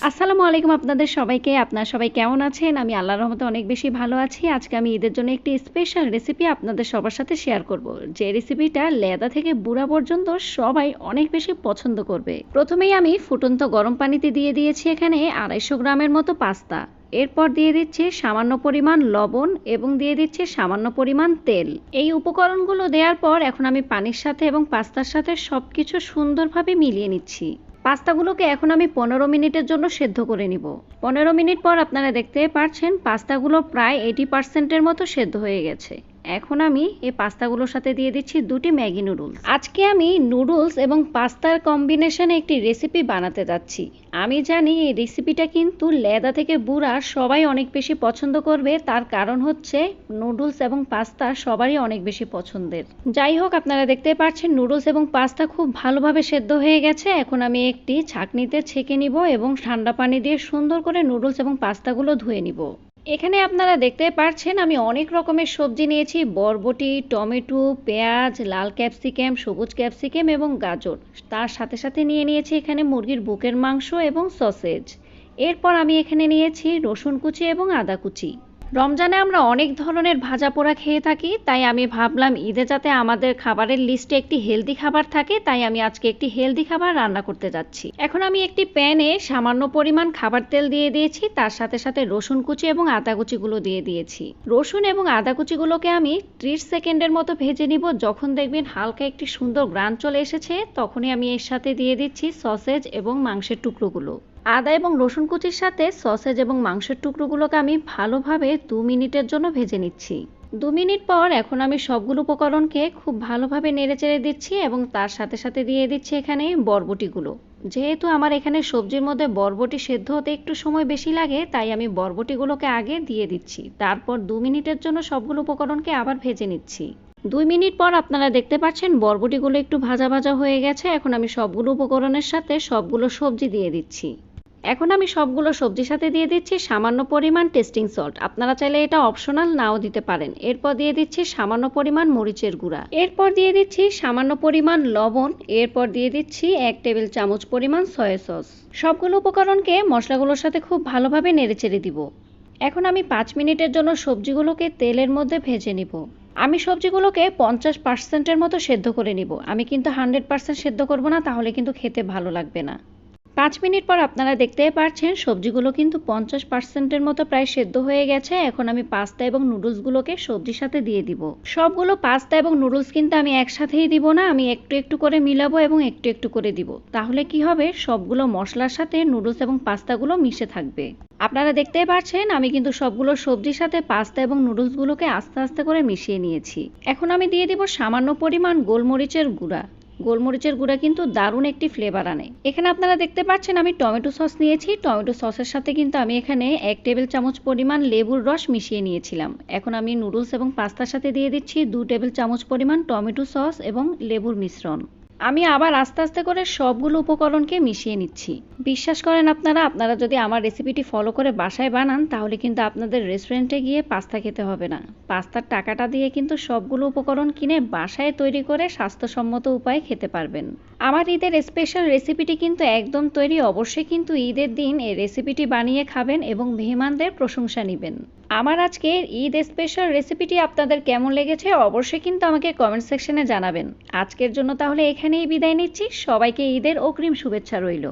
আসসালামু আলাইকুম আপনাদের সবাইকে। আপনারা সবাই কেমন আছেন? আমি আল্লাহর রহমতে অনেক বেশি ভালো আছি। আজকে আমি ঈদের জন্য একটি স্পেশাল রেসিপি আপনাদের সবার সাথে শেয়ার করব। যে রেসিপিটা লেদা থেকে বুড়া পর্যন্ত সবাই অনেক বেশি পছন্দ করবে। প্রথমেই আমি ফুটন্ত গরম পানিতে দিয়ে দিয়েছি এখানে 250 গ্রামের মতো পাস্তা। এরপর দিয়ে দিচ্ছি সামান্য পরিমাণ লবণ এবং দিয়ে দিচ্ছি সামান্য পরিমাণ তেল। এই উপকরণগুলো দেওয়ার পর এখন আমি পানির সাথে এবং পাস্তার সাথে সবকিছু সুন্দরভাবে মিলিয়ে নিচ্ছি। পাস্তাগুলোকে এখন আমি 15 মিনিটের জন্য সেদ্ধ করে নিব। 15 মিনিট পর আপনারা দেখতে পাচ্ছেন পাস্তাগুলো প্রায় 80% মতো সেদ্ধ হয়ে গেছে। এখন আমি এই পাস্তাগুলোর সাথে দিয়ে দিচ্ছি 2টি ম্যাগি নুডলস। আজকে আমি নুডলস এবং পাস্তার কম্বিনেশনে একটি রেসিপি বানাতে যাচ্ছি। আমি জানি এই রেসিপিটা কিন্তু লেদা থেকে বুড়া সবাই অনেক বেশি পছন্দ করবে, তার কারণ হচ্ছে নুডলস এবং পাস্তা সবারই অনেক বেশি পছন্দের। যাই হোক, আপনারা দেখতে পাচ্ছেন নুডলস এবং পাস্তা খুব ভালোভাবে সেদ্ধ হয়ে গেছে। এখন আমি একটি ছাঁকনিতে ছেঁকে নিব এবং ঠান্ডা পানি দিয়ে সুন্দর করে নুডলস এবং পাস্তাগুলো ধুয়ে নিব। এখানে আপনারা দেখতে পাচ্ছেন আমি অনেক রকমের সবজি নিয়েছি: বরবটি, টমেটো, পেঁয়াজ, লাল ক্যাপসিকাম, সবুজ ক্যাপসিকাম এবং গাজর। তার সাথে সাথে নিয়ে নিয়েছি এখানে মুরগির বুকের মাংস এবং সসেজ। এরপর আমি এখানে নিয়েছি রসুন কুচি এবং আদা কুচি। রমজানে আমরা অনেক ধরনের ভাজা পোড়া খেয়ে থাকি, তাই আমি ভাবলাম ঈদে যাতে আমাদের খাবারের লিস্টে একটি হেলদি খাবার থাকে, তাই আমি আজকে একটি হেলদি খাবার রান্না করতে যাচ্ছি। এখন আমি একটি প্যানে সামান্য পরিমাণ খাবার তেল দিয়ে দিয়েছি, তার সাথে সাথে রসুন কুচি এবং আদা কুচিগুলো দিয়ে দিয়েছি। রসুন এবং আদা কুচিগুলোকে আমি 30 সেকেন্ডের মতো ভেজে নিব। যখন দেখবেন হালকা একটি সুন্দর গ্রান চলে এসেছে, তখনই আমি এর সাথে দিয়ে দিচ্ছি সসেজ এবং মাংসের টুকরোগুলো। আদা এবং রসুন কুচির সাথে সসেজ এবং মাংসের টুকরোগুলোকে আমি ভালোভাবে 2 মিনিটের জন্য ভেজে নিচ্ছি। 2 মিনিট পর এখন আমি সবগুলো উপকরণকে খুব ভালোভাবে নেড়েচেড়ে দিচ্ছি এবং তার সাথে সাথে দিয়ে দিচ্ছি এখানে বরবটিগুলো। যেহেতু আমার এখানে সবজির মধ্যে বরবটি সেদ্ধ হতে একটু সময় বেশি লাগে, তাই আমি বরবটিগুলোকে আগে দিয়ে দিচ্ছি। তারপর 2 মিনিটের জন্য সবগুলো উপকরণকে আবার ভেজে নিচ্ছি। 2 মিনিট পর আপনারা দেখতে পাচ্ছেন বরবটিগুলো একটু ভাজা ভাজা হয়ে গেছে। এখন আমি সবগুলো উপকরণের সাথে সবগুলো সবজি দিয়ে দিচ্ছি। এখন আমি সবগুলো সবজির সাথে দিয়ে দিচ্ছি সামান্য পরিমাণ টেস্টিং সল্ট। আপনারা চাইলে এটা অপশনাল নাও দিতে পারেন। এরপর দিয়ে দিচ্ছি সামান্য পরিমাণ মরিচের গুঁড়া। এরপর দিয়ে দিচ্ছি সামান্য পরিমাণ লবণ। এরপর দিয়ে দিচ্ছি 1 টেবিল চামচ পরিমাণ সয়া সস। সবগুলো উপকরণকে মশলাগুলোর সাথে খুব ভালোভাবে নেড়েচেড়ে দিব। এখন আমি 5 মিনিটের জন্য সবজিগুলোকে তেলের মধ্যে ভেজে নিব। আমি সবজিগুলোকে 50%-এর মতো সেদ্ধ করে নিব। আমি কিন্তু 100% সেদ্ধ করব না, তাহলে কিন্তু খেতে ভালো লাগবে না। 5 মিনিট পর আপনারা দেখতেই পাচ্ছেন সবজিগুলো কিন্তু 50%-এর মতো প্রায় সেদ্ধ হয়ে গেছে। এখন আমি পাস্তা এবং নুডলসগুলোকে সবজির সাথে দিয়ে দিব। সবগুলো পাস্তা এবং নুডলস কিন্তু আমি একসাথেই দিব না, আমি একটু একটু করে মিলাবো এবং একটু একটু করে দিব। তাহলে কি হবে, সবগুলো মশলার সাথে নুডলস এবং পাস্তাগুলো মিশে থাকবে। আপনারা দেখতেই পাচ্ছেন আমি কিন্তু সবগুলো সবজির সাথে পাস্তা এবং নুডলসগুলোকে আস্তে আস্তে করে মিশিয়ে নিয়েছি। এখন আমি দিয়ে দিব সামান্য পরিমাণ গোলমরিচের গুঁড়া। গোলমরিচের গুঁড়া কিন্তু দারুণ একটি ফ্লেভার আনে। এখানে আপনারা দেখতে পাচ্ছেন আমি টমেটো সস নিয়েছি। টমেটো সসের সাথে কিন্তু আমি এখানে 1 টেবিল চামচ পরিমাণ লেবুর রস মিশিয়ে নিয়েছিলাম। এখন আমি নুডলস এবং পাস্তার সাথে দিয়ে দিচ্ছি 2 টেবিল চামচ পরিমাণ টমেটো সস এবং লেবুর মিশ্রণ। আমি আবার আস্তে আস্তে করে সবগুলো উপকরণকে মিশিয়ে নিচ্ছি। বিশ্বাস করেন আপনারা যদি আমার রেসিপিটি ফলো করে বাসায় বানান, তাহলে কিন্তু আপনাদের রেস্টুরেন্টে গিয়ে পাস্তা খেতে হবে না। পাস্তার টাকাটা দিয়ে কিন্তু সবগুলো উপকরণ কিনে বাসায় তৈরি করে স্বাস্থ্যসম্মত উপায়ে খেতে পারবেন। আমার ঈদের স্পেশাল রেসিপিটি কিন্তু একদম তৈরি। অবশ্যই কিন্তু ঈদের দিন এই রেসিপিটি বানিয়ে খাবেন এবং মেহমানদের প্রশংসা নেবেন। আমার আজকের ঈদ স্পেশাল রেসিপিটি আপনাদের কেমন লেগেছে অবশ্যই কিন্তু আমাকে কমেন্ট সেকশনে জানাবেন। আজকের জন্য তাহলে এখানেই বিদায় নিচ্ছি। সবাইকে ঈদের অগ্রিম শুভেচ্ছা রইল।